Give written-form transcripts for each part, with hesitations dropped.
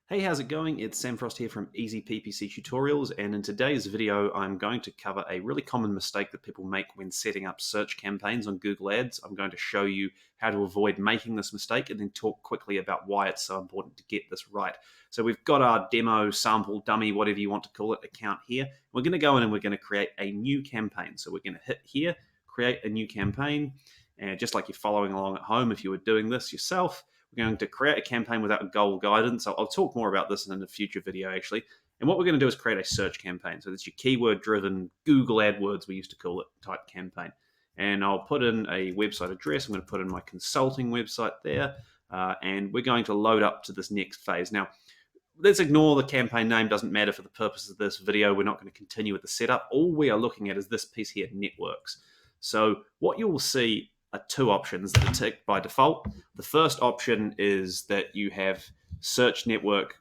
Hey, how's it going? It's Sam Frost here from Easy PPC Tutorials, and in today's video, I'm going to cover a really common mistake that people make when setting up search campaigns on Google Ads. I'm going to show you how to avoid making this mistake and then talk quickly about why it's so important to get this right. So we've got our demo, sample, dummy, whatever you want to call it, account here. We're going to go in and we're going to create a new campaign. So we're going to hit here, create a new campaign, and just like you're following along at home, if you were doing this yourself, we're going to create a campaign without goal guidance. I'll talk more about this in a future video, actually. And what we're going to do is create a search campaign. So it's your keyword-driven Google AdWords, we used to call it, type campaign. And I'll put in a website address. I'm going to put in my consulting website there. And we're going to load up to this next phase. Now, let's ignore the campaign name. Doesn't matter for the purpose of this video. We're not going to continue with the setup. All we are looking at is this piece here, networks. So what you will see are two options that are ticked by default. The first option is that you have search network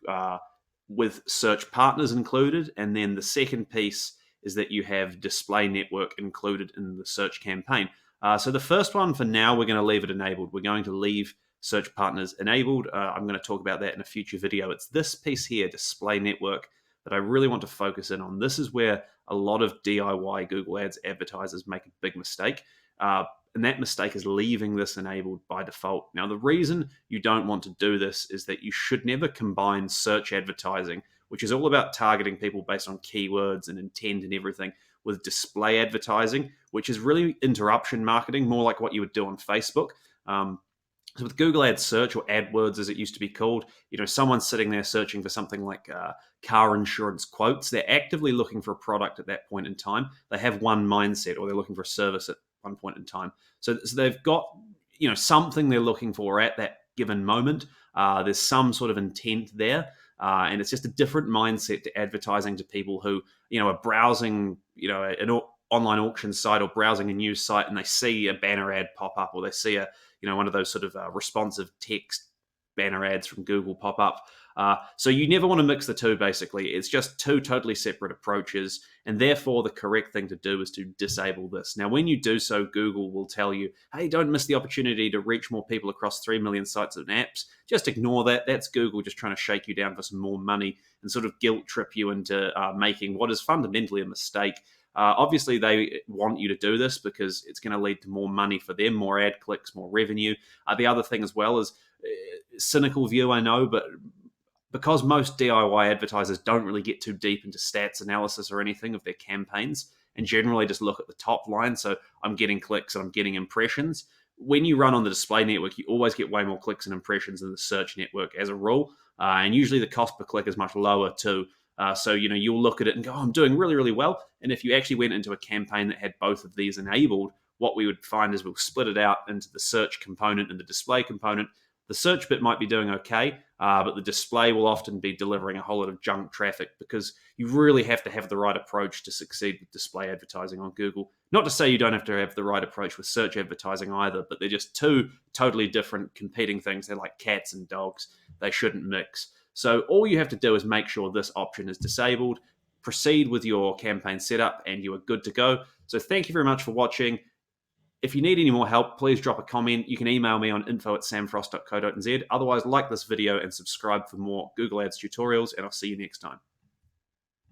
with search partners included, and then the second piece is that you have display network included in the search campaign. So the first one, for now, we're going to leave it enabled. We're going to leave search partners enabled. I'm going to talk about that in a future video. It's this piece here, display network, that I really want to focus in on. This is where a lot of DIY Google Ads advertisers make a big mistake. And that mistake is leaving this enabled by default. Now, the reason you don't want to do this is that you should never combine search advertising, which is all about targeting people based on keywords and intent and everything, with display advertising, which is really interruption marketing, more like what you would do on Facebook. So with Google Ads Search, or AdWords as it used to be called, someone's sitting there searching for something like car insurance quotes. They're actively looking for a product at that point in time. They have one mindset, or they're looking for a service at one point in time. So they've got something they're looking for at that given moment. There's some sort of intent there, and it's just a different mindset to advertising to people who are browsing an online auction site or browsing a news site, and they see a banner ad pop up, or they see a one of those sort of responsive text banner ads from Google pop up. So you never want to mix the two, basically. It's just two totally separate approaches, and therefore the correct thing to do is to disable this. Now, when you do so, Google will tell you, hey, don't miss the opportunity to reach more people across 3 million sites and apps. Just ignore that. That's Google just trying to shake you down for some more money and sort of guilt trip you into making what is fundamentally a mistake. Obviously, they want you to do this because it's going to lead to more money for them, more ad clicks, more revenue. The other thing as well is cynical view, I know, but because most DIY advertisers don't really get too deep into stats analysis or anything of their campaigns, and generally just look at the top line, so I'm getting clicks and I'm getting impressions. When you run on the display network, you always get way more clicks and impressions than the search network as a rule, and usually the cost per click is much lower too. So you'll look at it and go, oh, I'm doing really, really well. And if you actually went into a campaign that had both of these enabled, what we would find is we'll split it out into the search component and the display component. The search bit might be doing okay, but the display will often be delivering a whole lot of junk traffic, because you really have to have the right approach to succeed with display advertising on Google. Not to say you don't have to have the right approach with search advertising either, but they're just two totally different competing things. They're like cats and dogs. They shouldn't mix. So all you have to do is make sure this option is disabled, proceed with your campaign setup, and you are good to go. So thank you very much for watching. If you need any more help, please drop a comment. You can email me on info@samfrost.co.nz. Otherwise, like this video and subscribe for more Google Ads tutorials, and I'll see you next time.